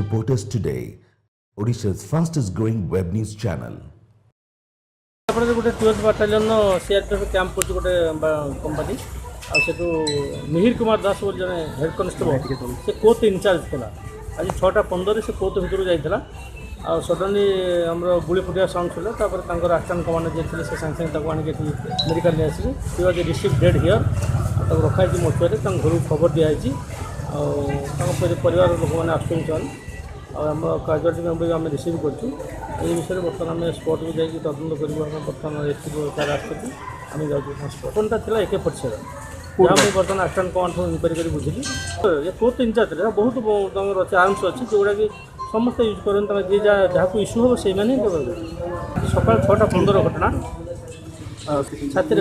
Reporters Today, Odisha's fastest growing web news channel. गोटे 12th battalion CRPF camp कर गोटे company आठ मिहिर कुमार दास बोल जन हेड कनेस्टेबल से कोर्ट इनचार्ज था आज 6:15 से कोर्ट भितर जाइला आ सडनली आम गुड़ी फुटिया साउंड सुला असिस्टेंट कमांडर जी से सागे सागे आनिक मेडिकल में आसिले सी वाज रिसीव डेड हियर रखाई मोचुआरे घर खबर दिखाई परिवार लोक मैंने आसुन आम काजुआलिटी मेम्बर आम रिसीव करूँ ये विषय में बर्तमान आम स्पट को जाकि तदंत कर बर्तमान एसपी सार आम जाऊँ स्पटा था AK-47 जहाँ मुझे बर्तमान असिस्टेंट कमांडर इनक्वारी कर बुझिली ये कोर्ट इनचार्ज बहुत तुम अच्छे आर्म्स अच्छी जोड़ा कि समस्त यूज करते जी जहाँ को इश्यू हम से सका 6:15 घटना छाती